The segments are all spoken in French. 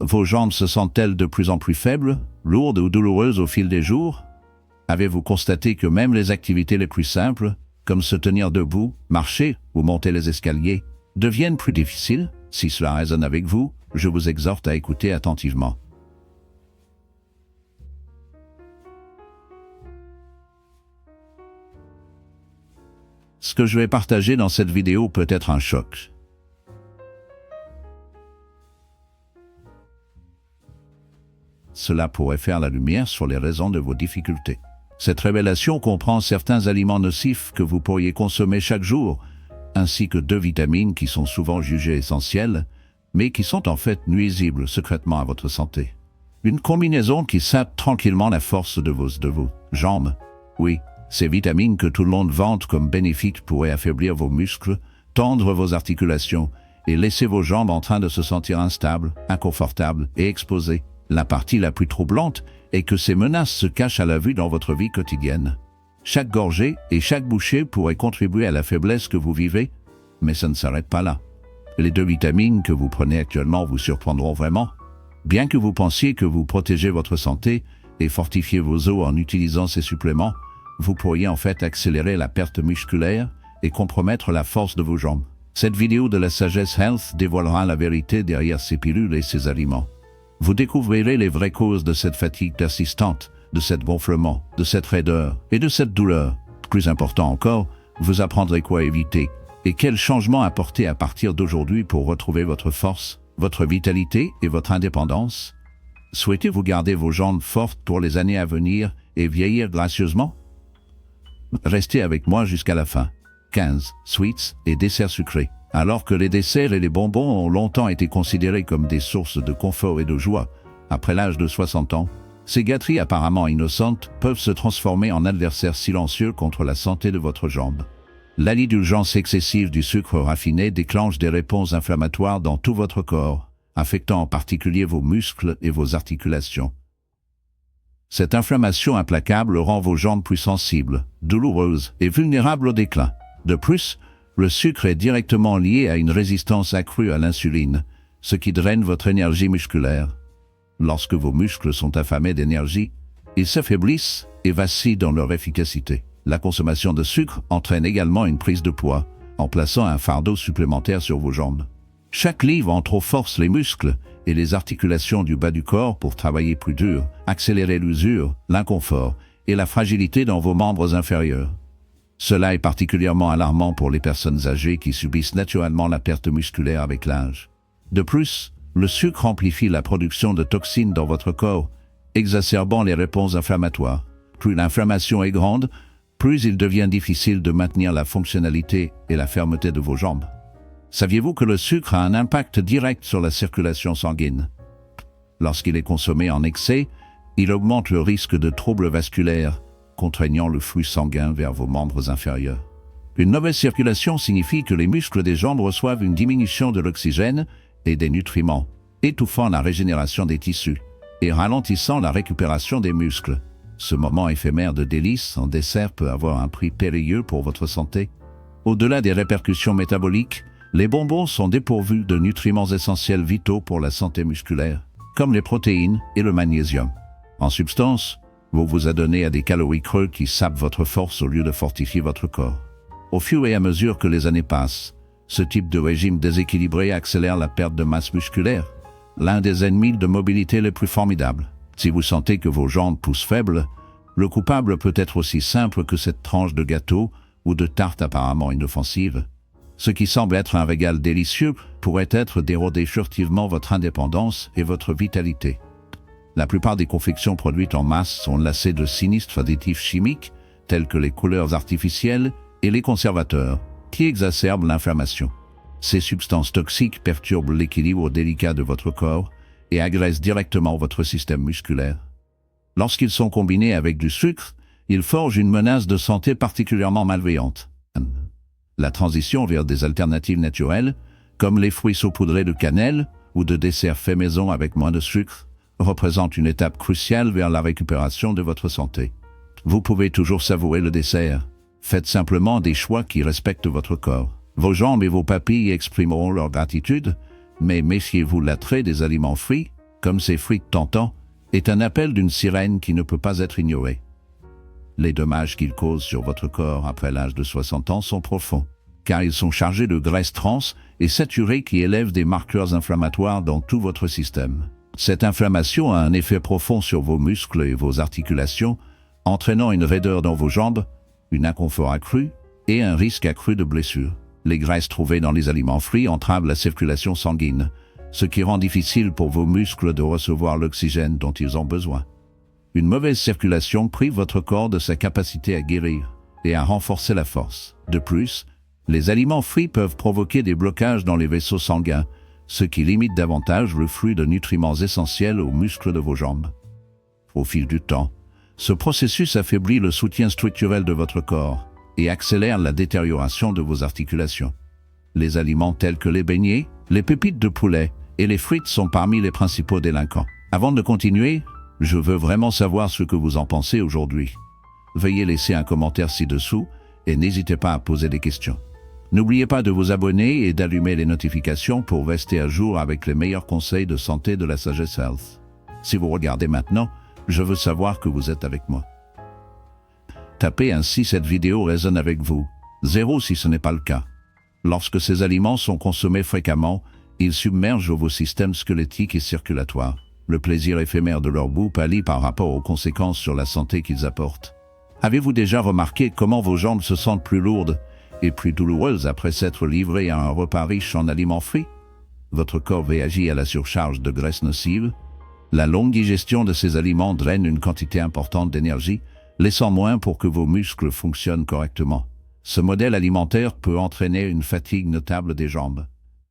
Vos jambes se sentent-elles de plus en plus faibles, lourdes ou douloureuses au fil des jours? Avez-vous constaté que même les activités les plus simples, comme se tenir debout, marcher ou monter les escaliers, deviennent plus difficiles? Si cela résonne avec vous, je vous exhorte à écouter attentivement. Ce que je vais partager dans cette vidéo peut être un choc. Cela pourrait faire la lumière sur les raisons de vos difficultés. Cette révélation comprend certains aliments nocifs que vous pourriez consommer chaque jour, ainsi que 2 vitamines qui sont souvent jugées essentielles, mais qui sont en fait nuisibles secrètement à votre santé. Une combinaison qui sape tranquillement la force de vos jambes. Oui, ces vitamines que tout le monde vante comme bénéfiques pourraient affaiblir vos muscles, tendre vos articulations et laisser vos jambes en train de se sentir instables, inconfortables et exposées. La partie la plus troublante est que ces menaces se cachent à la vue dans votre vie quotidienne. Chaque gorgée et chaque bouchée pourrait contribuer à la faiblesse que vous vivez, mais ça ne s'arrête pas là. Les 2 vitamines que vous prenez actuellement vous surprendront vraiment. Bien que vous pensiez que vous protégez votre santé et fortifiez vos os en utilisant ces suppléments, vous pourriez en fait accélérer la perte musculaire et compromettre la force de vos jambes. Cette vidéo de la Sagesse Health dévoilera la vérité derrière ces pilules et ces aliments. Vous découvrirez les vraies causes de cette fatigue persistante, de cet gonflement, de cette raideur et de cette douleur. Plus important encore, vous apprendrez quoi éviter et quels changements apporter à partir d'aujourd'hui pour retrouver votre force, votre vitalité et votre indépendance. Souhaitez-vous garder vos jambes fortes pour les années à venir et vieillir gracieusement? Restez avec moi jusqu'à la fin. 15. Sweets et desserts sucrés. Alors que les desserts et les bonbons ont longtemps été considérés comme des sources de confort et de joie, après l'âge de 60 ans, ces gâteries apparemment innocentes peuvent se transformer en adversaires silencieux contre la santé de votre jambe. L'indulgence excessive du sucre raffiné déclenche des réponses inflammatoires dans tout votre corps, affectant en particulier vos muscles et vos articulations. Cette inflammation implacable rend vos jambes plus sensibles, douloureuses et vulnérables au déclin. De plus, le sucre est directement lié à une résistance accrue à l'insuline, ce qui draine votre énergie musculaire. Lorsque vos muscles sont affamés d'énergie, ils s'affaiblissent et vacillent dans leur efficacité. La consommation de sucre entraîne également une prise de poids, en plaçant un fardeau supplémentaire sur vos jambes. Chaque livre en trop force les muscles et les articulations du bas du corps pour travailler plus dur, accélérer l'usure, l'inconfort et la fragilité dans vos membres inférieurs. Cela est particulièrement alarmant pour les personnes âgées qui subissent naturellement la perte musculaire avec l'âge. De plus, le sucre amplifie la production de toxines dans votre corps, exacerbant les réponses inflammatoires. Plus l'inflammation est grande, plus il devient difficile de maintenir la fonctionnalité et la fermeté de vos jambes. Saviez-vous que le sucre a un impact direct sur la circulation sanguine? Lorsqu'il est consommé en excès, il augmente le risque de troubles vasculaires, contraignant le flux sanguin vers vos membres inférieurs. Une mauvaise circulation signifie que les muscles des jambes reçoivent une diminution de l'oxygène et des nutriments, étouffant la régénération des tissus et ralentissant la récupération des muscles. Ce moment éphémère de délice en dessert peut avoir un prix périlleux pour votre santé. Au-delà des répercussions métaboliques, les bonbons sont dépourvus de nutriments essentiels vitaux pour la santé musculaire, comme les protéines et le magnésium. En substance, vous vous adonnez à des calories creux qui sapent votre force au lieu de fortifier votre corps. Au fur et à mesure que les années passent, ce type de régime déséquilibré accélère la perte de masse musculaire, l'un des ennemis de mobilité les plus formidables. Si vous sentez que vos jambes poussent faibles, le coupable peut être aussi simple que cette tranche de gâteau ou de tarte apparemment inoffensive. Ce qui semble être un régal délicieux pourrait être d'éroder furtivement votre indépendance et votre vitalité. La plupart des confections produites en masse sont lacées de sinistres additifs chimiques, tels que les couleurs artificielles et les conservateurs, qui exacerbent l'inflammation. Ces substances toxiques perturbent l'équilibre délicat de votre corps et agressent directement votre système musculaire. Lorsqu'ils sont combinés avec du sucre, ils forgent une menace de santé particulièrement malveillante. La transition vers des alternatives naturelles, comme les fruits saupoudrés de cannelle ou de desserts faits maison avec moins de sucre, représente une étape cruciale vers la récupération de votre santé. Vous pouvez toujours savourer le dessert. Faites simplement des choix qui respectent votre corps. Vos jambes et vos papilles exprimeront leur gratitude, mais méfiez-vous l'attrait des aliments frits, comme ces fruits tentants, est un appel d'une sirène qui ne peut pas être ignoré. Les dommages qu'ils causent sur votre corps après l'âge de 60 ans sont profonds, car ils sont chargés de graisses trans et saturées qui élèvent des marqueurs inflammatoires dans tout votre système. Cette inflammation a un effet profond sur vos muscles et vos articulations, entraînant une raideur dans vos jambes, un inconfort accru et un risque accru de blessure. Les graisses trouvées dans les aliments frits entravent la circulation sanguine, ce qui rend difficile pour vos muscles de recevoir l'oxygène dont ils ont besoin. Une mauvaise circulation prive votre corps de sa capacité à guérir et à renforcer la force. De plus, les aliments frits peuvent provoquer des blocages dans les vaisseaux sanguins, ce qui limite davantage le flux de nutriments essentiels aux muscles de vos jambes. Au fil du temps, ce processus affaiblit le soutien structurel de votre corps et accélère la détérioration de vos articulations. Les aliments tels que les beignets, les pépites de poulet et les frites sont parmi les principaux délinquants. Avant de continuer, je veux vraiment savoir ce que vous en pensez aujourd'hui. Veuillez laisser un commentaire ci-dessous et n'hésitez pas à poser des questions. N'oubliez pas de vous abonner et d'allumer les notifications pour rester à jour avec les meilleurs conseils de santé de la Sagesse Health. Si vous regardez maintenant, je veux savoir que vous êtes avec moi. Tapez ainsi cette vidéo résonne avec vous. 0 si ce n'est pas le cas. Lorsque ces aliments sont consommés fréquemment, ils submergent vos systèmes squelettiques et circulatoires. Le plaisir éphémère de leur goût pâlit par rapport aux conséquences sur la santé qu'ils apportent. Avez-vous déjà remarqué comment vos jambes se sentent plus lourdes et plus douloureuses après s'être livrées à un repas riche en aliments frits? Votre corps réagit à la surcharge de graisses nocives. La longue digestion de ces aliments draine une quantité importante d'énergie, laissant moins pour que vos muscles fonctionnent correctement. Ce modèle alimentaire peut entraîner une fatigue notable des jambes.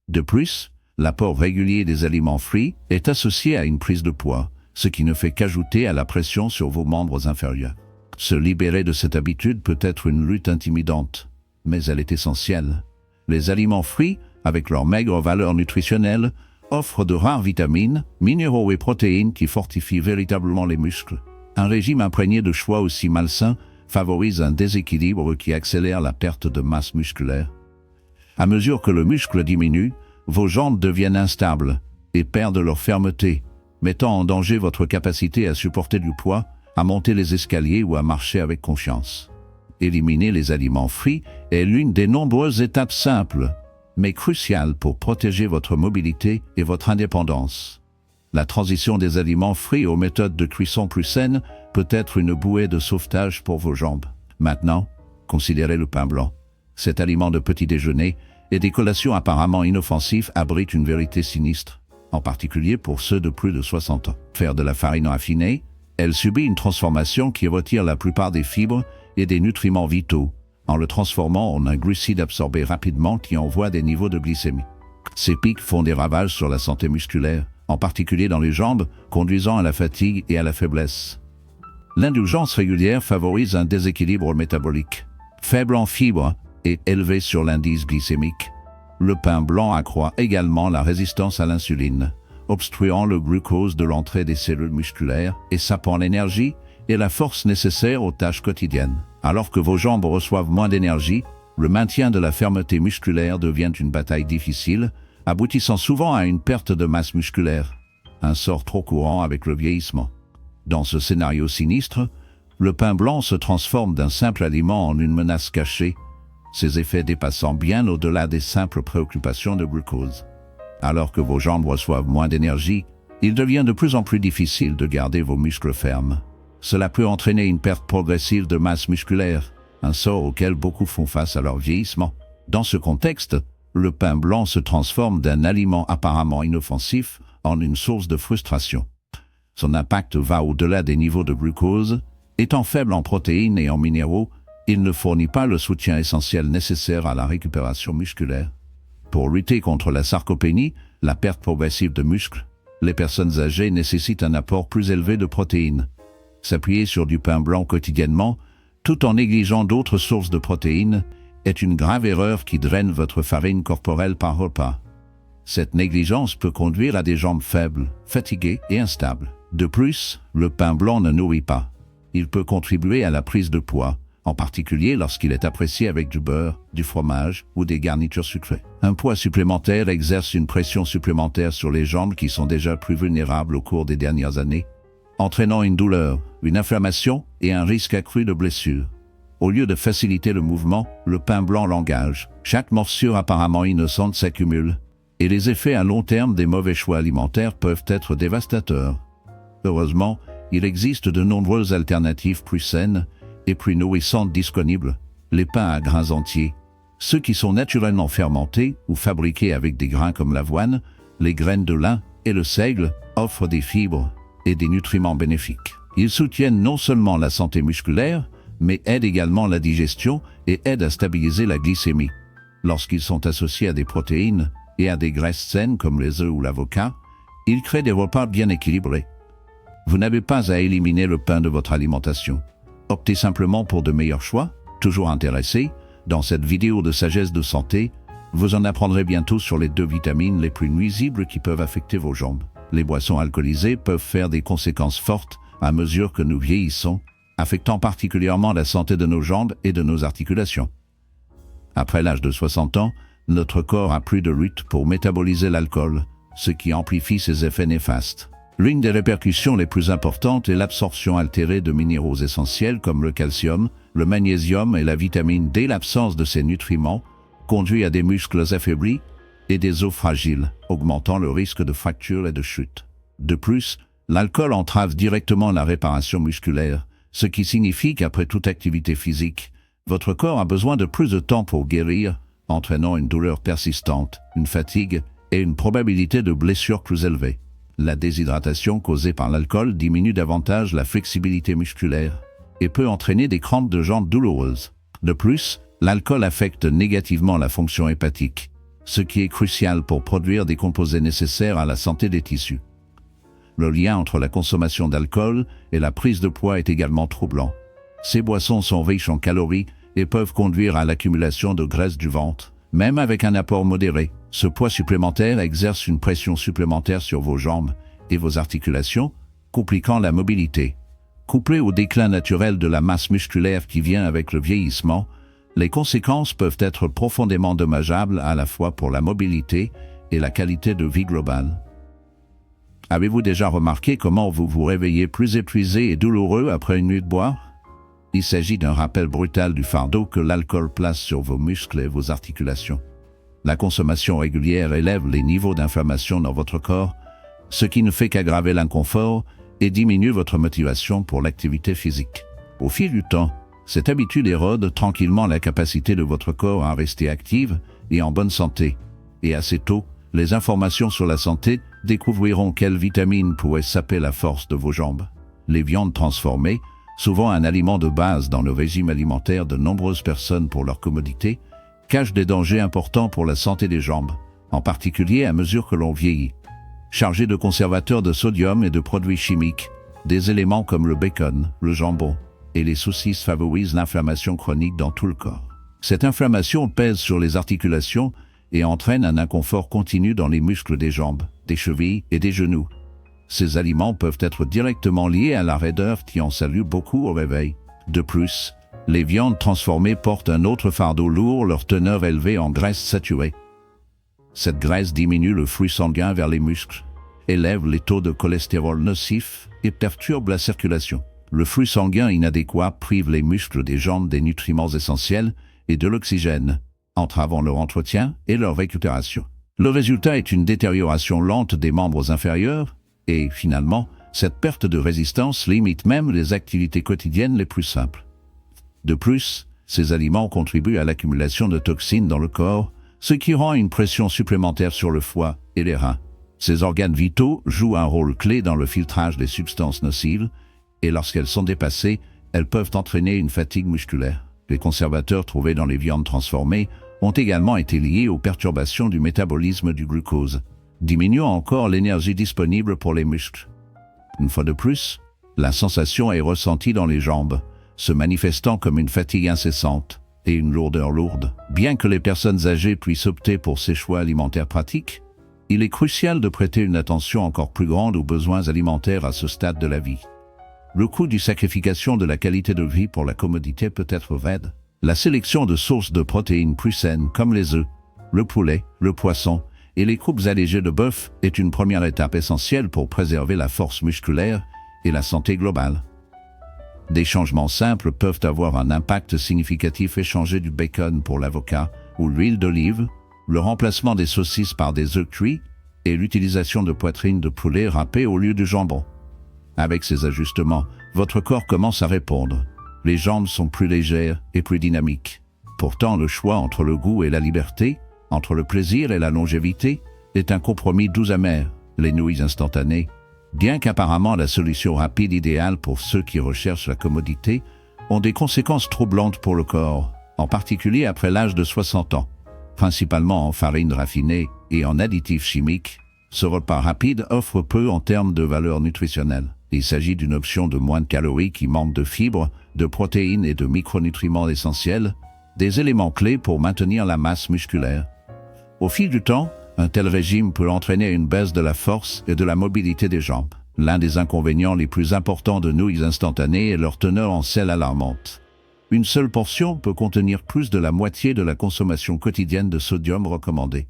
De plus, l'apport régulier des aliments frits est associé à une prise de poids, ce qui ne fait qu'ajouter à la pression sur vos membres inférieurs. Se libérer de cette habitude peut être une lutte intimidante, mais elle est essentielle. Les aliments frits, avec leur maigre valeur nutritionnelle, offrent de rares vitamines, minéraux et protéines qui fortifient véritablement les muscles. Un régime imprégné de choix aussi malsains favorise un déséquilibre qui accélère la perte de masse musculaire. À mesure que le muscle diminue, vos jambes deviennent instables et perdent leur fermeté, mettant en danger votre capacité à supporter du poids, à monter les escaliers ou à marcher avec confiance. Éliminer les aliments frits est l'une des nombreuses étapes simples, mais cruciales pour protéger votre mobilité et votre indépendance. La transition des aliments frits aux méthodes de cuisson plus saines peut être une bouée de sauvetage pour vos jambes. Maintenant, considérez le pain blanc. Cet aliment de petit déjeuner et des collations apparemment inoffensives abritent une vérité sinistre, en particulier pour ceux de plus de 60 ans. Faire de la farine raffinée, elle subit une transformation qui retire la plupart des fibres et des nutriments vitaux, en le transformant en un glucide absorbé rapidement qui envoie des niveaux de glycémie. Ces pics font des ravages sur la santé musculaire, en particulier dans les jambes, conduisant à la fatigue et à la faiblesse. L'indulgence régulière favorise un déséquilibre métabolique, faible en fibres et élevé sur l'indice glycémique. Le pain blanc accroît également la résistance à l'insuline, obstruant le glucose de l'entrée des cellules musculaires et sapant l'énergie et la force nécessaires aux tâches quotidiennes. Alors que vos jambes reçoivent moins d'énergie, le maintien de la fermeté musculaire devient une bataille difficile, aboutissant souvent à une perte de masse musculaire, un sort trop courant avec le vieillissement. Dans ce scénario sinistre, le pain blanc se transforme d'un simple aliment en une menace cachée, ses effets dépassant bien au-delà des simples préoccupations de glucose. Alors que vos jambes reçoivent moins d'énergie, il devient de plus en plus difficile de garder vos muscles fermes. Cela peut entraîner une perte progressive de masse musculaire, un sort auquel beaucoup font face à leur vieillissement. Dans ce contexte, le pain blanc se transforme d'un aliment apparemment inoffensif en une source de frustration. Son impact va au-delà des niveaux de glucose. Étant faible en protéines et en minéraux, il ne fournit pas le soutien essentiel nécessaire à la récupération musculaire. Pour lutter contre la sarcopénie, la perte progressive de muscles, les personnes âgées nécessitent un apport plus élevé de protéines. S'appuyer sur du pain blanc quotidiennement, tout en négligeant d'autres sources de protéines, est une grave erreur qui draine votre farine corporelle par repas. Cette négligence peut conduire à des jambes faibles, fatiguées et instables. De plus, le pain blanc ne nourrit pas. Il peut contribuer à la prise de poids, en particulier lorsqu'il est apprécié avec du beurre, du fromage ou des garnitures sucrées. Un poids supplémentaire exerce une pression supplémentaire sur les jambes qui sont déjà plus vulnérables au cours des dernières années, entraînant une douleur, une inflammation et un risque accru de blessure. Au lieu de faciliter le mouvement, le pain blanc l'engage. Chaque morsure apparemment innocente s'accumule, et les effets à long terme des mauvais choix alimentaires peuvent être dévastateurs. Heureusement, il existe de nombreuses alternatives plus saines et plus nourrissantes disponibles. Les pains à grains entiers, ceux qui sont naturellement fermentés ou fabriqués avec des grains comme l'avoine, les graines de lin et le seigle, offrent des fibres et des nutriments bénéfiques. Ils soutiennent non seulement la santé musculaire, mais aident également la digestion et aident à stabiliser la glycémie. Lorsqu'ils sont associés à des protéines et à des graisses saines comme les œufs ou l'avocat, ils créent des repas bien équilibrés. Vous n'avez pas à éliminer le pain de votre alimentation. Optez simplement pour de meilleurs choix. Toujours intéressé, dans cette vidéo de sagesse de santé, vous en apprendrez bientôt sur les 2 vitamines les plus nuisibles qui peuvent affecter vos jambes. Les boissons alcoolisées peuvent faire des conséquences fortes à mesure que nous vieillissons, affectant particulièrement la santé de nos jambes et de nos articulations. Après l'âge de 60 ans, notre corps a plus de lutte pour métaboliser l'alcool, ce qui amplifie ses effets néfastes. L'une des répercussions les plus importantes est l'absorption altérée de minéraux essentiels comme le calcium, le magnésium et la vitamine D. L'absence de ces nutriments conduit à des muscles affaiblis et des os fragiles, augmentant le risque de fractures et de chute. De plus, l'alcool entrave directement la réparation musculaire, ce qui signifie qu'après toute activité physique, votre corps a besoin de plus de temps pour guérir, entraînant une douleur persistante, une fatigue et une probabilité de blessure plus élevée. La déshydratation causée par l'alcool diminue davantage la flexibilité musculaire et peut entraîner des crampes de jambes douloureuses. De plus, l'alcool affecte négativement la fonction hépatique, ce qui est crucial pour produire des composés nécessaires à la santé des tissus. Le lien entre la consommation d'alcool et la prise de poids est également troublant. Ces boissons sont riches en calories et peuvent conduire à l'accumulation de graisse du ventre, même avec un apport modéré. Ce poids supplémentaire exerce une pression supplémentaire sur vos jambes et vos articulations, compliquant la mobilité. Couplé au déclin naturel de la masse musculaire qui vient avec le vieillissement, les conséquences peuvent être profondément dommageables à la fois pour la mobilité et la qualité de vie globale. Avez-vous déjà remarqué comment vous vous réveillez plus épuisé et douloureux après une nuit de boire? Il s'agit d'un rappel brutal du fardeau que l'alcool place sur vos muscles et vos articulations. La consommation régulière élève les niveaux d'inflammation dans votre corps, ce qui ne fait qu'aggraver l'inconfort et diminue votre motivation pour l'activité physique. Au fil du temps, cette habitude érode tranquillement la capacité de votre corps à rester active et en bonne santé. Et assez tôt, les informations sur la santé découvriront quelles vitamines pourraient saper la force de vos jambes. Les viandes transformées, souvent un aliment de base dans le régime alimentaire de nombreuses personnes pour leur commodité, cachent des dangers importants pour la santé des jambes, en particulier à mesure que l'on vieillit. Chargés de conservateurs de sodium et de produits chimiques, des éléments comme le bacon, le jambon et les saucisses favorisent l'inflammation chronique dans tout le corps. Cette inflammation pèse sur les articulations et entraîne un inconfort continu dans les muscles des jambes, des chevilles et des genoux. Ces aliments peuvent être directement liés à la raideur qui en salue beaucoup au réveil. De plus, les viandes transformées portent un autre fardeau lourd, leur teneur élevée en graisse saturée. Cette graisse diminue le flux sanguin vers les muscles, élève les taux de cholestérol nocif et perturbe la circulation. Le flux sanguin inadéquat prive les muscles des jambes des nutriments essentiels et de l'oxygène, entravant leur entretien et leur récupération. Le résultat est une détérioration lente des membres inférieurs et, finalement, cette perte de résistance limite même les activités quotidiennes les plus simples. De plus, ces aliments contribuent à l'accumulation de toxines dans le corps, ce qui rend une pression supplémentaire sur le foie et les reins. Ces organes vitaux jouent un rôle clé dans le filtrage des substances nocives, et lorsqu'elles sont dépassées, elles peuvent entraîner une fatigue musculaire. Les conservateurs trouvés dans les viandes transformées ont également été liés aux perturbations du métabolisme du glucose, diminuant encore l'énergie disponible pour les muscles. Une fois de plus, la sensation est ressentie dans les jambes, se manifestant comme une fatigue incessante et une lourdeur lourde. Bien que les personnes âgées puissent opter pour ces choix alimentaires pratiques, il est crucial de prêter une attention encore plus grande aux besoins alimentaires à ce stade de la vie. Le coût du sacrification de la qualité de vie pour la commodité peut être vaide. La sélection de sources de protéines plus saines comme les œufs, le poulet, le poisson et les coupes allégées de bœuf est une première étape essentielle pour préserver la force musculaire et la santé globale. Des changements simples peuvent avoir un impact significatif: échanger du bacon pour l'avocat ou l'huile d'olive, le remplacement des saucisses par des œufs cuits et l'utilisation de poitrine de poulet râpée au lieu de jambon. Avec ces ajustements, votre corps commence à répondre. Les jambes sont plus légères et plus dynamiques. Pourtant, le choix entre le goût et la liberté, entre le plaisir et la longévité, est un compromis doux amer. Les nouilles instantanées, bien qu'apparemment la solution rapide idéale pour ceux qui recherchent la commodité, ont des conséquences troublantes pour le corps, en particulier après l'âge de 60 ans. Principalement en farine raffinée et en additifs chimiques, ce repas rapide offre peu en termes de valeur nutritionnelle. Il s'agit d'une option de moins de calories qui manque de fibres, de protéines et de micronutriments essentiels, des éléments clés pour maintenir la masse musculaire. Au fil du temps, un tel régime peut entraîner une baisse de la force et de la mobilité des jambes. L'un des inconvénients les plus importants de nouilles instantanées est leur teneur en sel alarmante. Une seule portion peut contenir plus de la moitié de la consommation quotidienne de sodium recommandée.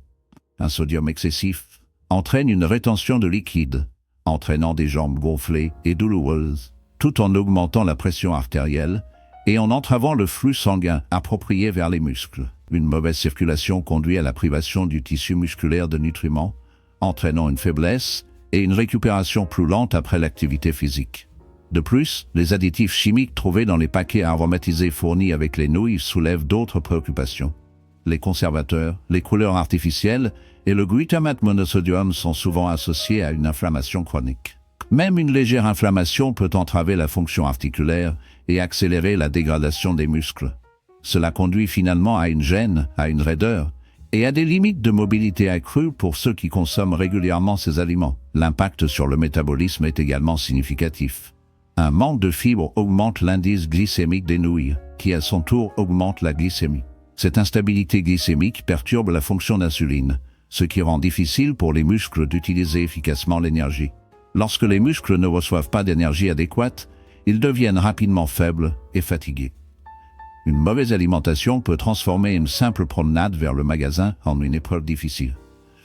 Un sodium excessif entraîne une rétention de liquide, entraînant des jambes gonflées et douloureuses, tout en augmentant la pression artérielle et en entravant le flux sanguin approprié vers les muscles. Une mauvaise circulation conduit à la privation du tissu musculaire de nutriments, entraînant une faiblesse et une récupération plus lente après l'activité physique. De plus, les additifs chimiques trouvés dans les paquets aromatisés fournis avec les nouilles soulèvent d'autres préoccupations. Les conservateurs, les couleurs artificielles et le glutamate monosodium sont souvent associés à une inflammation chronique. Même une légère inflammation peut entraver la fonction articulaire et accélérer la dégradation des muscles. Cela conduit finalement à une gêne, à une raideur et à des limites de mobilité accrues pour ceux qui consomment régulièrement ces aliments. L'impact sur le métabolisme est également significatif. Un manque de fibres augmente l'indice glycémique des nouilles, qui à son tour augmente la glycémie. Cette instabilité glycémique perturbe la fonction d'insuline, ce qui rend difficile pour les muscles d'utiliser efficacement l'énergie. Lorsque les muscles ne reçoivent pas d'énergie adéquate, ils deviennent rapidement faibles et fatigués. Une mauvaise alimentation peut transformer une simple promenade vers le magasin en une épreuve difficile.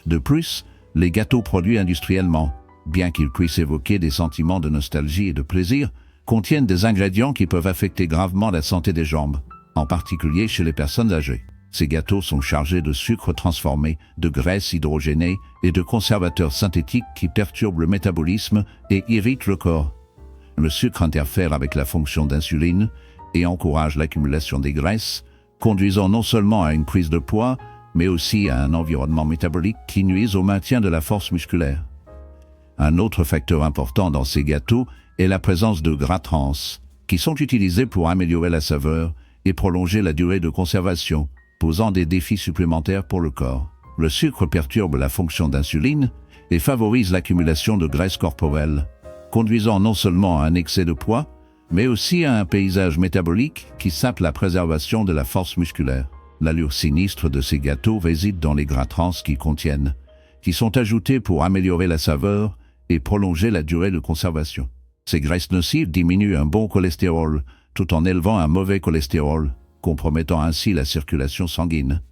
De plus, les gâteaux produits industriellement, bien qu'ils puissent évoquer des sentiments de nostalgie et de plaisir, contiennent des ingrédients qui peuvent affecter gravement la santé des jambes, en particulier chez les personnes âgées. Ces gâteaux sont chargés de sucre transformé, de graisses hydrogénées et de conservateurs synthétiques qui perturbent le métabolisme et irritent le corps. Le sucre interfère avec la fonction d'insuline et encourage l'accumulation des graisses, conduisant non seulement à une prise de poids, mais aussi à un environnement métabolique qui nuise au maintien de la force musculaire. Un autre facteur important dans ces gâteaux est la présence de gras trans, qui sont utilisés pour améliorer la saveur et prolonger la durée de conservation, posant des défis supplémentaires pour le corps. Le sucre perturbe la fonction d'insuline et favorise l'accumulation de graisse corporelle, conduisant non seulement à un excès de poids, mais aussi à un paysage métabolique qui sape la préservation de la force musculaire. L'allure sinistre de ces gâteaux réside dans les gras trans qui sont ajoutés pour améliorer la saveur et prolonger la durée de conservation. Ces graisses nocives diminuent un bon cholestérol, tout en élevant un mauvais cholestérol, compromettant ainsi la circulation sanguine.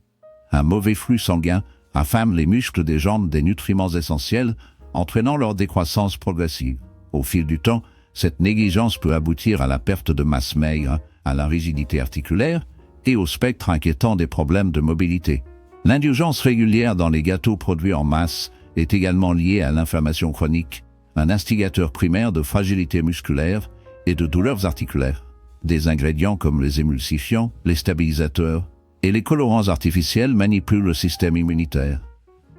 Un mauvais flux sanguin affame les muscles des jambes des nutriments essentiels, entraînant leur décroissance progressive. Au fil du temps, cette négligence peut aboutir à la perte de masse maigre, à la rigidité articulaire et au spectre inquiétant des problèmes de mobilité. L'indulgence régulière dans les gâteaux produits en masse est également liée à l'inflammation chronique, un instigateur primaire de fragilité musculaire et de douleurs articulaires. Des ingrédients comme les émulsifiants, les stabilisateurs et les colorants artificiels manipulent le système immunitaire,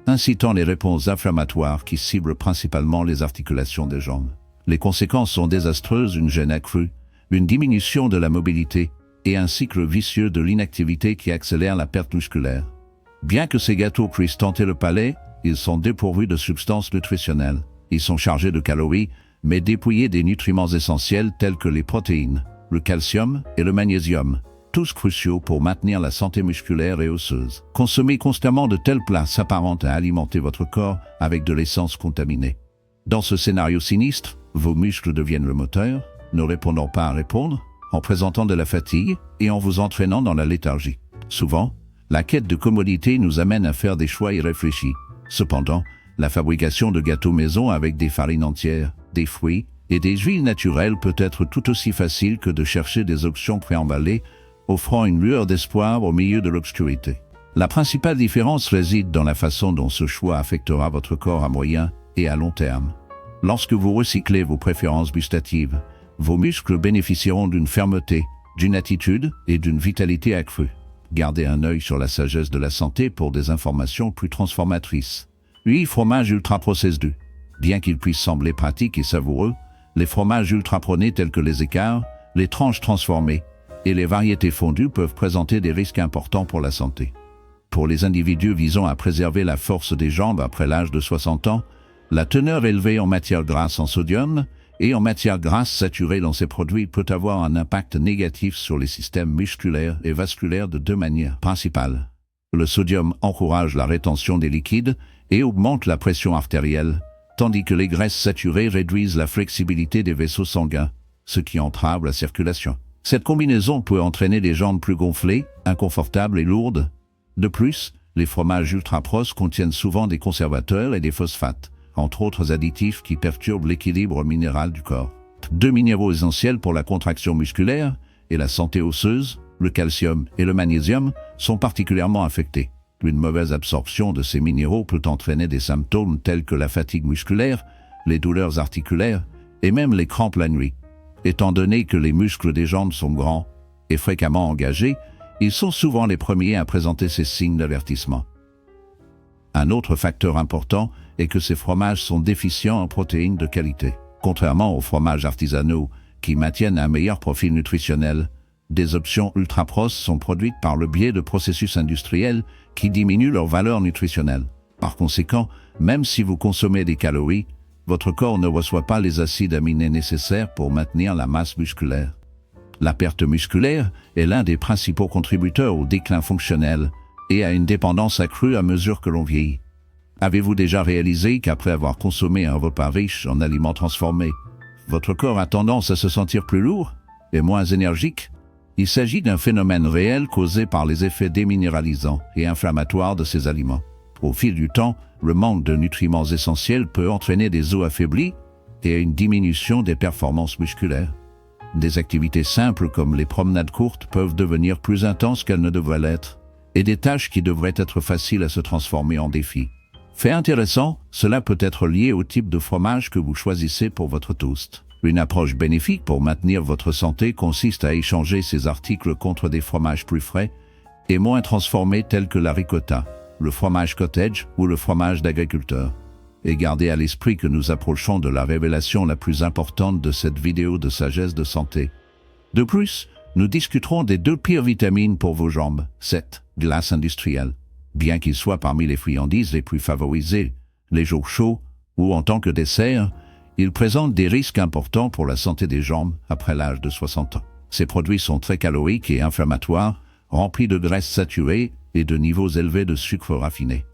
incitant les réponses inflammatoires qui ciblent principalement les articulations des jambes. Les conséquences sont désastreuses: une gêne accrue, une diminution de la mobilité et un cycle vicieux de l'inactivité qui accélère la perte musculaire. Bien que ces gâteaux puissent tenter le palais, ils sont dépourvus de substances nutritionnelles. Ils sont chargés de calories, mais dépouillés des nutriments essentiels tels que les protéines, le calcium et le magnésium, tous cruciaux pour maintenir la santé musculaire et osseuse. Consommer constamment de tels plats s'apparente à alimenter votre corps avec de l'essence contaminée. Dans ce scénario sinistre, vos muscles deviennent le moteur, ne répondant pas à répondre, en présentant de la fatigue et en vous entraînant dans la léthargie. Souvent, la quête de commodité nous amène à faire des choix irréfléchis. Cependant, la fabrication de gâteaux maison avec des farines entières, des fruits et des huiles naturelles peut être tout aussi facile que de chercher des options préemballées, offrant une lueur d'espoir au milieu de l'obscurité. La principale différence réside dans la façon dont ce choix affectera votre corps à moyen et à long terme. Lorsque vous recyclez vos préférences gustatives, vos muscles bénéficieront d'une fermeté, d'une attitude et d'une vitalité accrue. Gardez un œil sur la sagesse de la santé pour des informations plus transformatrices. 8 fromages ultra-processés. Bien qu'ils puissent sembler pratiques et savoureux, les fromages ultra-prônés tels que les écarts, les tranches transformées et les variétés fondues peuvent présenter des risques importants pour la santé. Pour les individus visant à préserver la force des jambes après l'âge de 60 ans, la teneur élevée en matière grasse en sodium et en matière grasse saturée dans ces produits peut avoir un impact négatif sur les systèmes musculaires et vasculaires de deux manières principales. Le sodium encourage la rétention des liquides et augmente la pression artérielle, tandis que les graisses saturées réduisent la flexibilité des vaisseaux sanguins, ce qui entrave la circulation. Cette combinaison peut entraîner des jambes plus gonflées, inconfortables et lourdes. De plus, les fromages ultra-pros contiennent souvent des conservateurs et des phosphates, entre autres additifs qui perturbent l'équilibre minéral du corps. 2 minéraux essentiels pour la contraction musculaire et la santé osseuse, le calcium et le magnésium, sont particulièrement affectés. Une mauvaise absorption de ces minéraux peut entraîner des symptômes tels que la fatigue musculaire, les douleurs articulaires et même les crampes la nuit. Étant donné que les muscles des jambes sont grands et fréquemment engagés, ils sont souvent les premiers à présenter ces signes d'avertissement. Un autre facteur important est que ces fromages sont déficients en protéines de qualité. Contrairement aux fromages artisanaux qui maintiennent un meilleur profil nutritionnel, des options ultra-pros sont produites par le biais de processus industriels qui diminuent leur valeur nutritionnelle. Par conséquent, même si vous consommez des calories, votre corps ne reçoit pas les acides aminés nécessaires pour maintenir la masse musculaire. La perte musculaire est l'un des principaux contributeurs au déclin fonctionnel et à une dépendance accrue à mesure que l'on vieillit. Avez-vous déjà réalisé qu'après avoir consommé un repas riche en aliments transformés, votre corps a tendance à se sentir plus lourd et moins énergique? Il s'agit d'un phénomène réel causé par les effets déminéralisants et inflammatoires de ces aliments. Au fil du temps, le manque de nutriments essentiels peut entraîner des os affaiblis et une diminution des performances musculaires. Des activités simples comme les promenades courtes peuvent devenir plus intenses qu'elles ne devraient l'être, et des tâches qui devraient être faciles à se transformer en défis. Fait intéressant, cela peut être lié au type de fromage que vous choisissez pour votre toast. Une approche bénéfique pour maintenir votre santé consiste à échanger ces articles contre des fromages plus frais et moins transformés tels que la ricotta, le fromage cottage ou le fromage d'agriculteur. Et gardez à l'esprit que nous approchons de la révélation la plus importante de cette vidéo de sagesse de santé. De plus, nous discuterons des 2 pires vitamines pour vos jambes, 7, glace industrielle. Bien qu'ils soient parmi les friandises les plus favorisées, les jours chauds ou en tant que dessert, ils présentent des risques importants pour la santé des jambes après l'âge de 60 ans. Ces produits sont très caloriques et inflammatoires, remplis de graisses saturées et de niveaux élevés de sucre raffiné.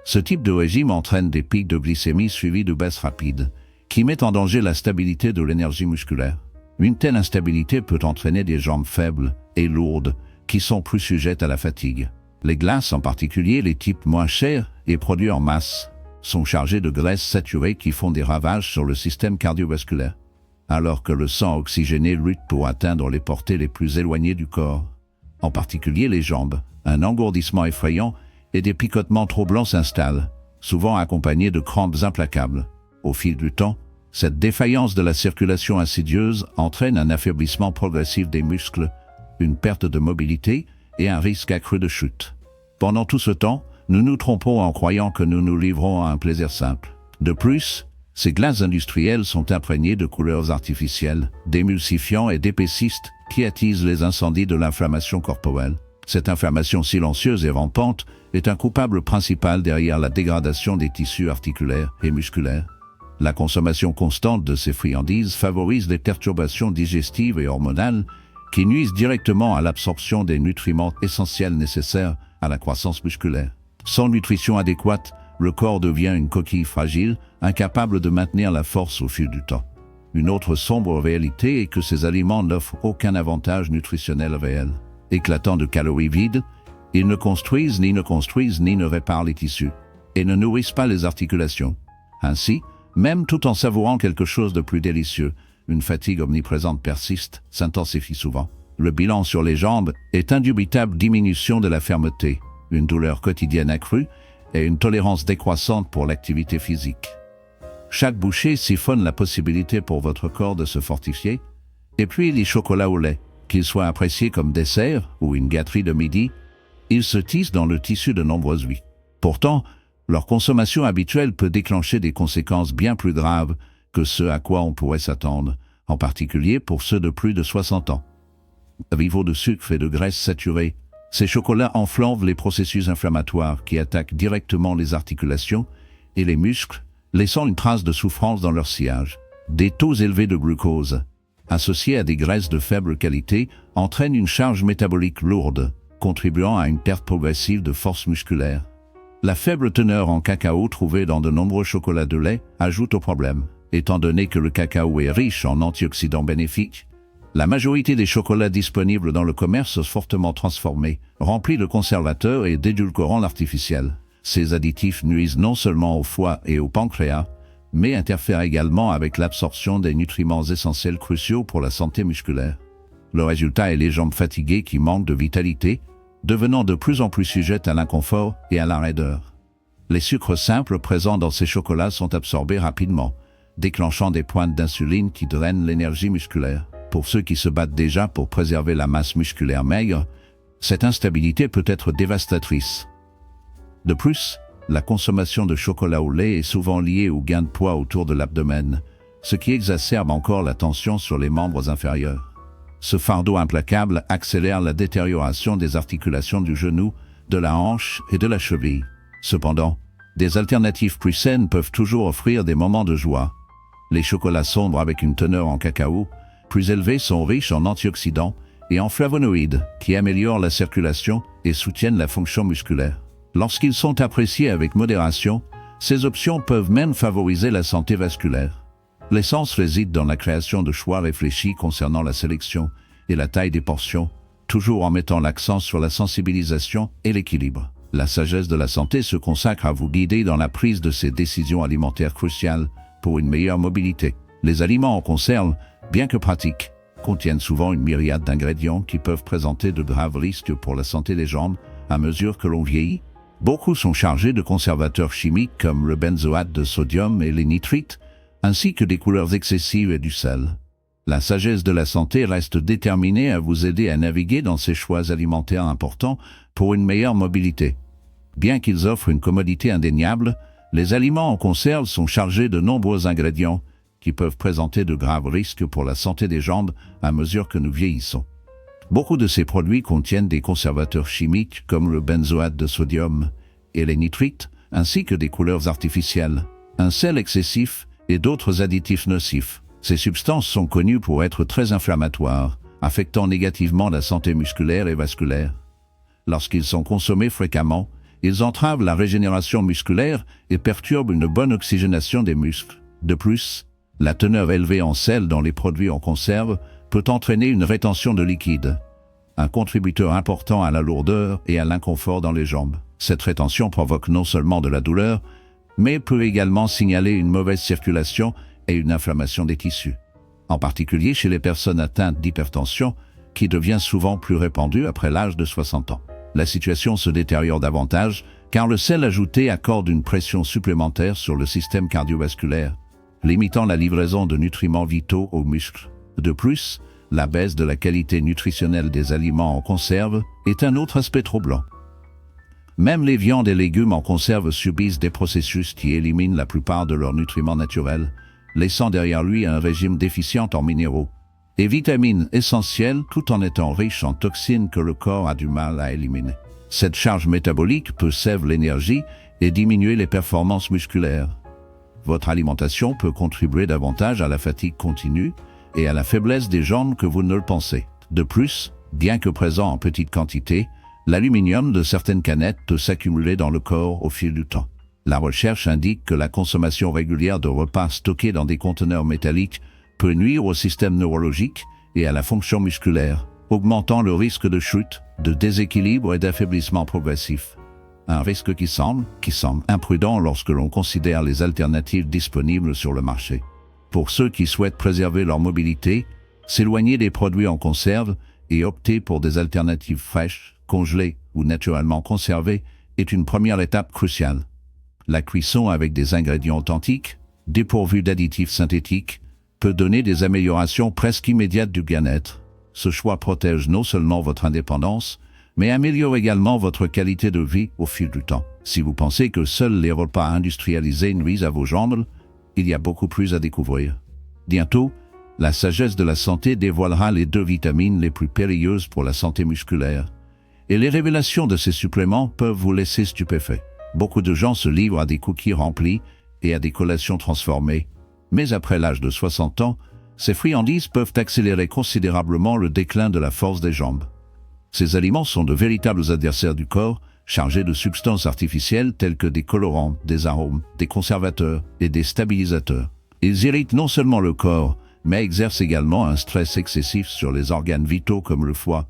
Ce type de régime entraîne des pics de glycémie suivis de baisses rapides, qui mettent en danger la stabilité de l'énergie musculaire. Une telle instabilité peut entraîner des jambes faibles et lourdes, qui sont plus sujettes à la fatigue. Les glaces, en particulier les types moins chers et produits en masse, sont chargées de graisses saturées qui font des ravages sur le système cardiovasculaire, alors que le sang oxygéné lutte pour atteindre les portées les plus éloignées du corps, en particulier les jambes. Un engourdissement effrayant et des picotements troublants s'installent, souvent accompagnés de crampes implacables. Au fil du temps, cette défaillance de la circulation insidieuse entraîne un affaiblissement progressif des muscles, une perte de mobilité et un risque accru de chute. Pendant tout ce temps, nous nous trompons en croyant que nous nous livrons à un plaisir simple. De plus, ces glaces industrielles sont imprégnées de couleurs artificielles, d'émulsifiants et d'épaissistes qui attisent les incendies de l'inflammation corporelle. Cette inflammation silencieuse et rampante est un coupable principal derrière la dégradation des tissus articulaires et musculaires. La consommation constante de ces friandises favorise les perturbations digestives et hormonales qui nuisent directement à l'absorption des nutriments essentiels nécessaires à la croissance musculaire. Sans nutrition adéquate, le corps devient une coquille fragile, incapable de maintenir la force au fil du temps. Une autre sombre réalité est que ces aliments n'offrent aucun avantage nutritionnel réel. Éclatant de calories vides, ils ne construisent ni ne réparent les tissus, et ne nourrissent pas les articulations. Ainsi, même tout en savourant quelque chose de plus délicieux, une fatigue omniprésente persiste, s'intensifie souvent. Le bilan sur les jambes est indubitable diminution de la fermeté, une douleur quotidienne accrue et une tolérance décroissante pour l'activité physique. Chaque bouchée siphonne la possibilité pour votre corps de se fortifier, et puis les chocolats au lait, qu'ils soient appréciés comme dessert ou une gâterie de midi, ils se tissent dans le tissu de nombreuses vies. Pourtant, leur consommation habituelle peut déclencher des conséquences bien plus graves que ce à quoi on pourrait s'attendre, en particulier pour ceux de plus de 60 ans. À niveau de sucre et de graisse saturée, ces chocolats enflamment les processus inflammatoires qui attaquent directement les articulations et les muscles, laissant une trace de souffrance dans leur sillage. Des taux élevés de glucose, associés à des graisses de faible qualité, entraînent une charge métabolique lourde, contribuant à une perte progressive de force musculaire. La faible teneur en cacao trouvée dans de nombreux chocolats de lait ajoute au problème. Étant donné que le cacao est riche en antioxydants bénéfiques, la majorité des chocolats disponibles dans le commerce sont fortement transformés, remplis de conservateurs et d'édulcorants artificiels. Ces additifs nuisent non seulement au foie et au pancréas, mais interfèrent également avec l'absorption des nutriments essentiels cruciaux pour la santé musculaire. Le résultat est les jambes fatiguées qui manquent de vitalité, devenant de plus en plus sujettes à l'inconfort et à la raideur. Les sucres simples présents dans ces chocolats sont absorbés rapidement, déclenchant des pointes d'insuline qui drainent l'énergie musculaire. Pour ceux qui se battent déjà pour préserver la masse musculaire maigre, cette instabilité peut être dévastatrice. De plus, la consommation de chocolat au lait est souvent liée au gain de poids autour de l'abdomen, ce qui exacerbe encore la tension sur les membres inférieurs. Ce fardeau implacable accélère la détérioration des articulations du genou, de la hanche et de la cheville. Cependant, des alternatives plus saines peuvent toujours offrir des moments de joie. Les chocolats sombres avec une teneur en cacao plus élevés sont riches en antioxydants et en flavonoïdes qui améliorent la circulation et soutiennent la fonction musculaire. Lorsqu'ils sont appréciés avec modération, ces options peuvent même favoriser la santé vasculaire. L'essence réside dans la création de choix réfléchis concernant la sélection et la taille des portions, toujours en mettant l'accent sur la sensibilisation et l'équilibre. La sagesse de la santé se consacre à vous guider dans la prise de ces décisions alimentaires cruciales pour une meilleure mobilité. Les aliments en conserve, bien que pratiques, contiennent souvent une myriade d'ingrédients qui peuvent présenter de graves risques pour la santé des jambes à mesure que l'on vieillit. Beaucoup sont chargés de conservateurs chimiques comme le benzoate de sodium et les nitrites, ainsi que des couleurs excessives et du sel. La sagesse de la santé reste déterminée à vous aider à naviguer dans ces choix alimentaires importants pour une meilleure mobilité. Bien qu'ils offrent une commodité indéniable, les aliments en conserve sont chargés de nombreux ingrédients qui peuvent présenter de graves risques pour la santé des jambes à mesure que nous vieillissons. Beaucoup de ces produits contiennent des conservateurs chimiques comme le benzoate de sodium et les nitrites, ainsi que des couleurs artificielles, un sel excessif et d'autres additifs nocifs. Ces substances sont connues pour être très inflammatoires, affectant négativement la santé musculaire et vasculaire. Lorsqu'ils sont consommés fréquemment, ils entravent la régénération musculaire et perturbent une bonne oxygénation des muscles. De plus, la teneur élevée en sel dans les produits en conserve peut entraîner une rétention de liquide, un contributeur important à la lourdeur et à l'inconfort dans les jambes. Cette rétention provoque non seulement de la douleur, mais peut également signaler une mauvaise circulation et une inflammation des tissus, en particulier chez les personnes atteintes d'hypertension, qui devient souvent plus répandue après l'âge de 60 ans. La situation se détériore davantage car le sel ajouté accorde une pression supplémentaire sur le système cardiovasculaire, limitant la livraison de nutriments vitaux aux muscles. De plus, la baisse de la qualité nutritionnelle des aliments en conserve est un autre aspect troublant. Même les viandes et légumes en conserve subissent des processus qui éliminent la plupart de leurs nutriments naturels, laissant derrière lui un régime déficient en minéraux et vitamines essentielles tout en étant riche en toxines que le corps a du mal à éliminer. Cette charge métabolique peut sève l'énergie et diminuer les performances musculaires. Votre alimentation peut contribuer davantage à la fatigue continue et à la faiblesse des jambes que vous ne le pensez. De plus, bien que présent en petite quantité, l'aluminium de certaines canettes peut s'accumuler dans le corps au fil du temps. La recherche indique que la consommation régulière de repas stockés dans des conteneurs métalliques peut nuire au système neurologique et à la fonction musculaire, augmentant le risque de chute, de déséquilibre et d'affaiblissement progressif. Un risque qui semble imprudent lorsque l'on considère les alternatives disponibles sur le marché. Pour ceux qui souhaitent préserver leur mobilité, s'éloigner des produits en conserve et opter pour des alternatives fraîches, congelées ou naturellement conservées est une première étape cruciale. La cuisson avec des ingrédients authentiques, dépourvus d'additifs synthétiques, peut donner des améliorations presque immédiates du bien-être. Ce choix protège non seulement votre indépendance, mais améliore également votre qualité de vie au fil du temps. Si vous pensez que seuls les repas industrialisés nuisent à vos jambes, il y a beaucoup plus à découvrir. Bientôt, la sagesse de la santé dévoilera les 2 vitamines les plus périlleuses pour la santé musculaire. Et les révélations de ces suppléments peuvent vous laisser stupéfait. Beaucoup de gens se livrent à des cookies remplis et à des collations transformées. Mais après l'âge de 60 ans, ces friandises peuvent accélérer considérablement le déclin de la force des jambes. Ces aliments sont de véritables adversaires du corps, chargés de substances artificielles telles que des colorants, des arômes, des conservateurs et des stabilisateurs. Ils irritent non seulement le corps, mais exercent également un stress excessif sur les organes vitaux comme le foie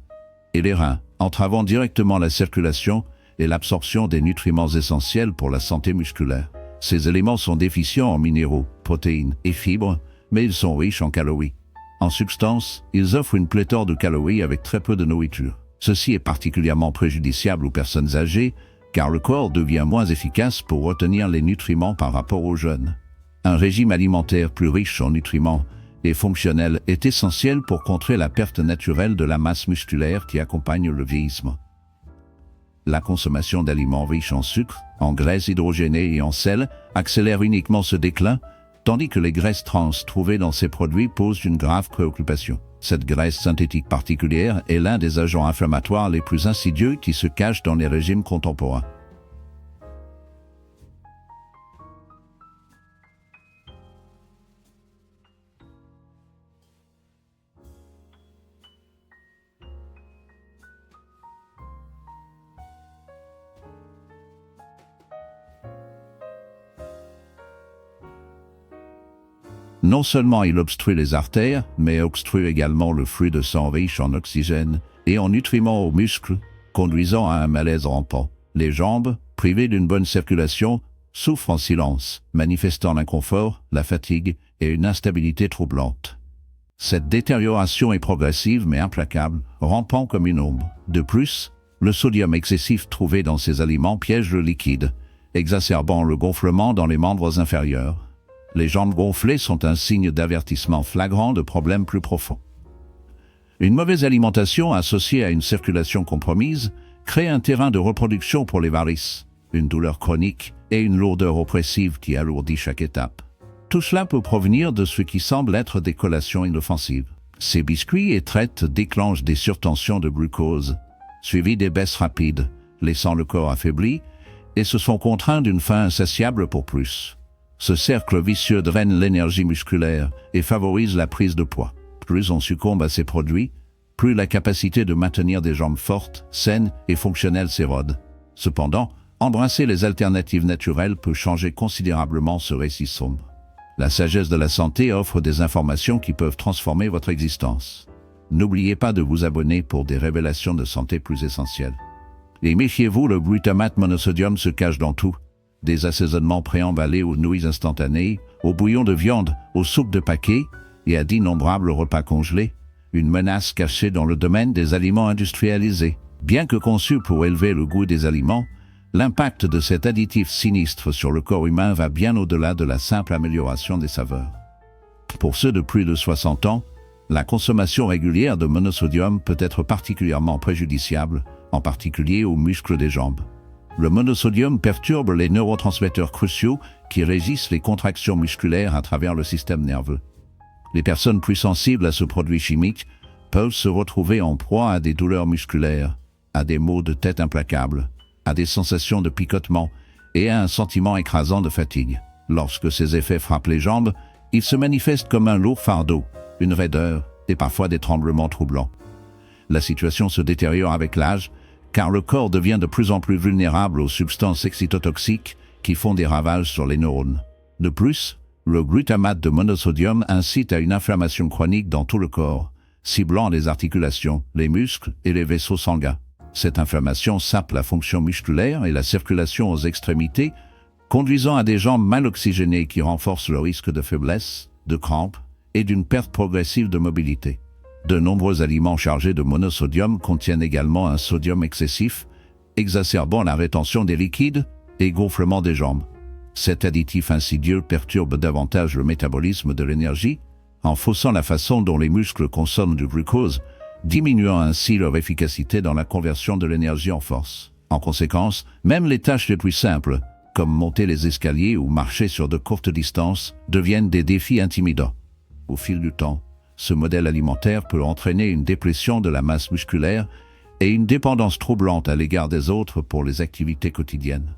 et les reins, entravant directement la circulation et l'absorption des nutriments essentiels pour la santé musculaire. Ces éléments sont déficients en minéraux, protéines et fibres, mais ils sont riches en calories. En substance, ils offrent une pléthore de calories avec très peu de nourriture. Ceci est particulièrement préjudiciable aux personnes âgées, car le corps devient moins efficace pour retenir les nutriments par rapport aux jeunes. Un régime alimentaire plus riche en nutriments et fonctionnel est essentiel pour contrer la perte naturelle de la masse musculaire qui accompagne le vieillissement. La consommation d'aliments riches en sucre, en graisses hydrogénées et en sel accélère uniquement ce déclin, tandis que les graisses trans trouvées dans ces produits posent une grave préoccupation. Cette graisse synthétique particulière est l'un des agents inflammatoires les plus insidieux qui se cachent dans les régimes contemporains. Non seulement il obstrue les artères, mais obstrue également le flux de sang riche en oxygène et en nutriments aux muscles, conduisant à un malaise rampant. Les jambes, privées d'une bonne circulation, souffrent en silence, manifestant l'inconfort, la fatigue et une instabilité troublante. Cette détérioration est progressive mais implacable, rampant comme une ombre. De plus, le sodium excessif trouvé dans ces aliments piège le liquide, exacerbant le gonflement dans les membres inférieurs. Les jambes gonflées sont un signe d'avertissement flagrant de problèmes plus profonds. Une mauvaise alimentation associée à une circulation compromise crée un terrain de reproduction pour les varices, une douleur chronique et une lourdeur oppressive qui alourdit chaque étape. Tout cela peut provenir de ce qui semble être des collations inoffensives. Ces biscuits et traites déclenchent des surtensions de glucose, suivies des baisses rapides, laissant le corps affaibli, et se sont contraints d'une faim insatiable pour plus. Ce cercle vicieux draine l'énergie musculaire et favorise la prise de poids. Plus on succombe à ces produits, plus la capacité de maintenir des jambes fortes, saines et fonctionnelles s'érode. Cependant, embrasser les alternatives naturelles peut changer considérablement ce récit sombre. La sagesse de la santé offre des informations qui peuvent transformer votre existence. N'oubliez pas de vous abonner pour des révélations de santé plus essentielles. Et méfiez-vous, le glutamate monosodium se cache dans tout. Des assaisonnements préemballés aux nouilles instantanées, aux bouillons de viande, aux soupes de paquets et à d'innombrables repas congelés, une menace cachée dans le domaine des aliments industrialisés. Bien que conçu pour élever le goût des aliments, l'impact de cet additif sinistre sur le corps humain va bien au-delà de la simple amélioration des saveurs. Pour ceux de plus de 60 ans, la consommation régulière de monosodium peut être particulièrement préjudiciable, en particulier aux muscles des jambes. Le monosodium perturbe les neurotransmetteurs cruciaux qui régissent les contractions musculaires à travers le système nerveux. Les personnes plus sensibles à ce produit chimique peuvent se retrouver en proie à des douleurs musculaires, à des maux de tête implacables, à des sensations de picotement et à un sentiment écrasant de fatigue. Lorsque ces effets frappent les jambes, ils se manifestent comme un lourd fardeau, une raideur et parfois des tremblements troublants. La situation se détériore avec l'âge, car le corps devient de plus en plus vulnérable aux substances excitotoxiques qui font des ravages sur les neurones. De plus, Le glutamate de monosodium incite à une inflammation chronique dans tout le corps, ciblant les articulations, les muscles et les vaisseaux sanguins. Cette inflammation sape la fonction musculaire et la circulation aux extrémités, conduisant à des jambes mal oxygénées qui renforcent le risque de faiblesse, de crampes et d'une perte progressive de mobilité. De nombreux aliments chargés de monosodium contiennent également un sodium excessif, exacerbant la rétention des liquides et gonflement des jambes. Cet additif insidieux perturbe davantage le métabolisme de l'énergie, en faussant la façon dont les muscles consomment du glucose, diminuant ainsi leur efficacité dans la conversion de l'énergie en force. En conséquence, même les tâches les plus simples, comme monter les escaliers ou marcher sur de courtes distances, deviennent des défis intimidants. Au fil du temps, ce modèle alimentaire peut entraîner une déplétion de la masse musculaire et une dépendance troublante à l'égard des autres pour les activités quotidiennes.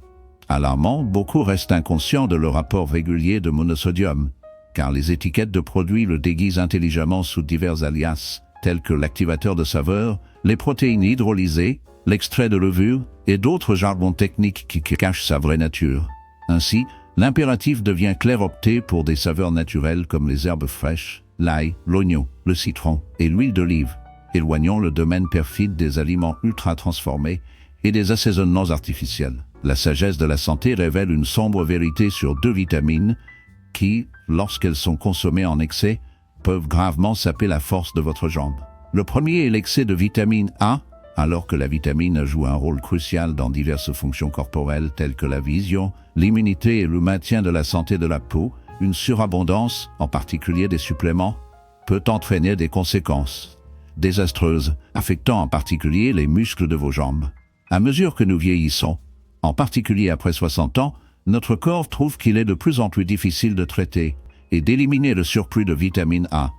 Alarmant, beaucoup restent inconscients de leur apport régulier de monosodium, car les étiquettes de produits le déguisent intelligemment sous divers alias, tels que l'activateur de saveur, les protéines hydrolysées, l'extrait de levure et d'autres jargons techniques qui cachent sa vraie nature. Ainsi, l'impératif devient clair opter pour des saveurs naturelles comme les herbes fraîches, l'ail, l'oignon, le citron et l'huile d'olive. Éloignons le domaine perfide des aliments ultra-transformés et des assaisonnements artificiels. La sagesse de la santé révèle une sombre vérité sur deux vitamines qui, lorsqu'elles sont consommées en excès, peuvent gravement saper la force de votre jambe. Le premier est l'excès de vitamine A, alors que la vitamine joue un rôle crucial dans diverses fonctions corporelles telles que la vision, l'immunité et le maintien de la santé de la peau. Une surabondance, en particulier des suppléments, peut entraîner des conséquences désastreuses, affectant en particulier les muscles de vos jambes. À mesure que nous vieillissons, en particulier après 60 ans, notre corps trouve qu'il est de plus en plus difficile de traiter et d'éliminer le surplus de vitamine A,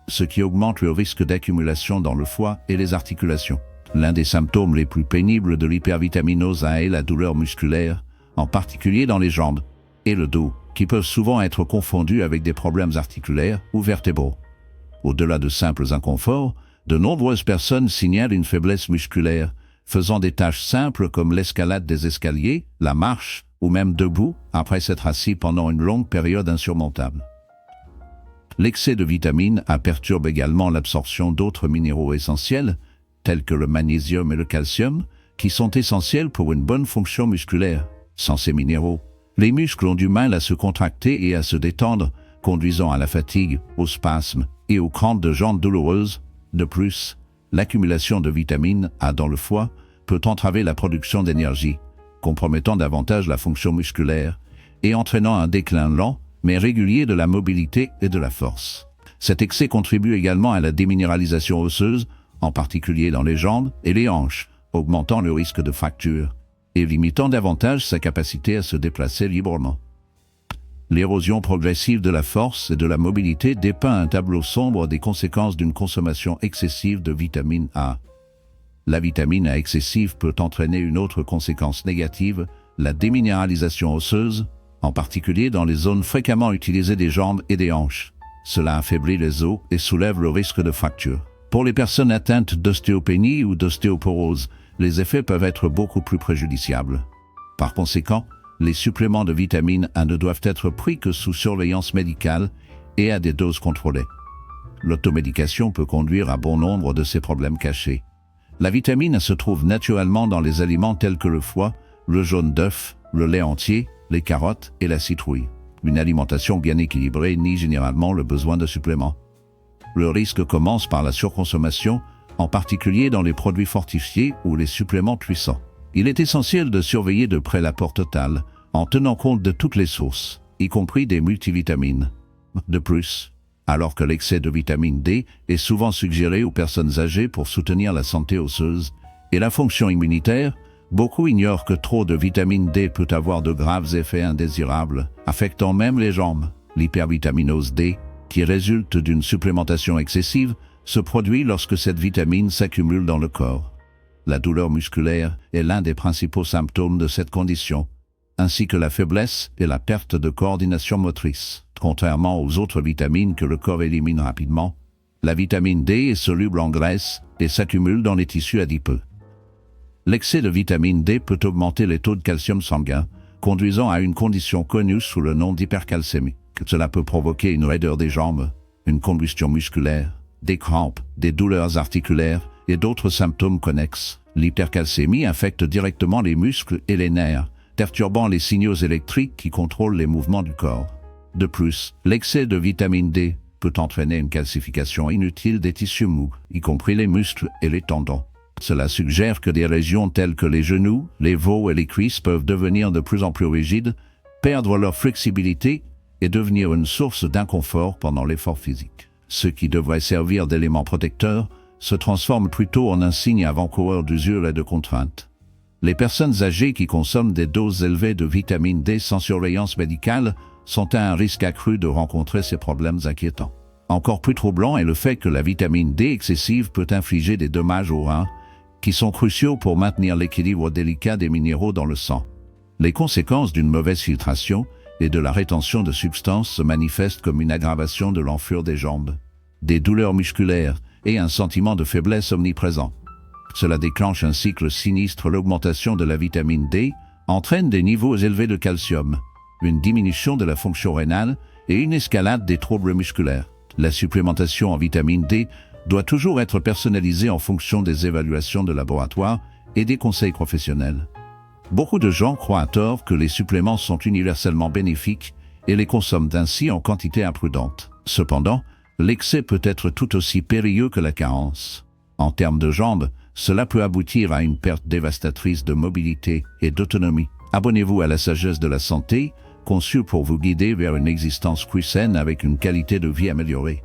ce qui augmente le risque d'accumulation dans le foie et les articulations. L'un des symptômes les plus pénibles de l'hypervitaminose A est la douleur musculaire, en particulier dans les jambes et le dos, qui peuvent souvent être confondus avec des problèmes articulaires ou vertébraux. Au-delà de simples inconforts, de nombreuses personnes signalent une faiblesse musculaire, faisant des tâches simples comme l'escalade des escaliers, la marche, ou même debout, après s'être assis pendant une longue période insurmontable. L'excès de vitamine A perturbe également l'absorption d'autres minéraux essentiels, tels que le magnésium et le calcium, qui sont essentiels pour une bonne fonction musculaire. Sans ces minéraux, les muscles ont du mal à se contracter et à se détendre, conduisant à la fatigue, aux spasmes et aux crampes de jambes douloureuses. De plus, l'accumulation de vitamine A dans le foie peut entraver la production d'énergie, compromettant davantage la fonction musculaire et entraînant un déclin lent mais régulier de la mobilité et de la force. Cet excès contribue également à la déminéralisation osseuse, en particulier dans les jambes et les hanches, augmentant le risque de fracture et limitant davantage sa capacité à se déplacer librement. L'érosion progressive de la force et de la mobilité dépeint un tableau sombre des conséquences d'une consommation excessive de vitamine A. La vitamine A excessive peut entraîner une autre conséquence négative, la déminéralisation osseuse, en particulier dans les zones fréquemment utilisées des jambes et des hanches. Cela affaiblit les os et soulève le risque de fracture. Pour les personnes atteintes d'ostéopénie ou d'ostéoporose, les effets peuvent être beaucoup plus préjudiciables. Par conséquent, les suppléments de vitamine A ne doivent être pris que sous surveillance médicale et à des doses contrôlées. L'automédication peut conduire à bon nombre de ces problèmes cachés. La vitamine A se trouve naturellement dans les aliments tels que le foie, le jaune d'œuf, le lait entier, les carottes et la citrouille. Une alimentation bien équilibrée nie généralement le besoin de suppléments. Le risque commence par la surconsommation, en particulier dans les produits fortifiés ou les suppléments puissants. Il est essentiel de surveiller de près l'apport total, en tenant compte de toutes les sources, y compris des multivitamines. De plus, alors que l'excès de vitamine D est souvent suggéré aux personnes âgées pour soutenir la santé osseuse et la fonction immunitaire, beaucoup ignorent que trop de vitamine D peut avoir de graves effets indésirables, affectant même les jambes. L'hypervitaminose D, qui résulte d'une supplémentation excessive, se produit lorsque cette vitamine s'accumule dans le corps. La douleur musculaire est l'un des principaux symptômes de cette condition, ainsi que la faiblesse et la perte de coordination motrice. Contrairement aux autres vitamines que le corps élimine rapidement, la vitamine D est soluble en graisse et s'accumule dans les tissus adipeux. L'excès de vitamine D peut augmenter les taux de calcium sanguin, conduisant à une condition connue sous le nom d'hypercalcémie. Cela peut provoquer une raideur des jambes, une combustion musculaire, des crampes, des douleurs articulaires et d'autres symptômes connexes. L'hypercalcémie affecte directement les muscles et les nerfs, perturbant les signaux électriques qui contrôlent les mouvements du corps. De plus, l'excès de vitamine D peut entraîner une calcification inutile des tissus mous, y compris les muscles et les tendons. Cela suggère que des régions telles que les genoux, les os et les cuisses peuvent devenir de plus en plus rigides, perdre leur flexibilité et devenir une source d'inconfort pendant l'effort physique. Ce qui devrait servir d'élément protecteur se transforme plutôt en un signe avant-coureur d'usure et de contrainte. Les personnes âgées qui consomment des doses élevées de vitamine D sans surveillance médicale sont à un risque accru de rencontrer ces problèmes inquiétants. Encore plus troublant est le fait que la vitamine D excessive peut infliger des dommages aux reins, qui sont cruciaux pour maintenir l'équilibre délicat des minéraux dans le sang. Les conséquences d'une mauvaise filtration et de la rétention de substances se manifestent comme une aggravation de l'enflure des jambes, des douleurs musculaires et un sentiment de faiblesse omniprésent. Cela déclenche un cycle sinistre. L'augmentation de la vitamine D entraîne des niveaux élevés de calcium, une diminution de la fonction rénale et une escalade des troubles musculaires. La supplémentation en vitamine D doit toujours être personnalisée en fonction des évaluations de laboratoire et des conseils professionnels. Beaucoup de gens croient à tort que les suppléments sont universellement bénéfiques et les consomment ainsi en quantité imprudente. Cependant, l'excès peut être tout aussi périlleux que la carence. En termes de jambes, cela peut aboutir à une perte dévastatrice de mobilité et d'autonomie. Abonnez-vous à la sagesse de la santé, conçue pour vous guider vers une existence plus saine avec une qualité de vie améliorée.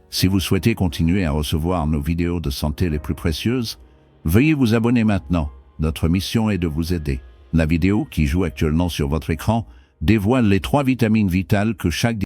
Si vous souhaitez continuer à recevoir nos vidéos de santé les plus précieuses, veuillez vous abonner maintenant. Notre mission est de vous aider. La vidéo qui joue actuellement sur votre écran dévoile les 3 vitamines vitales que chaque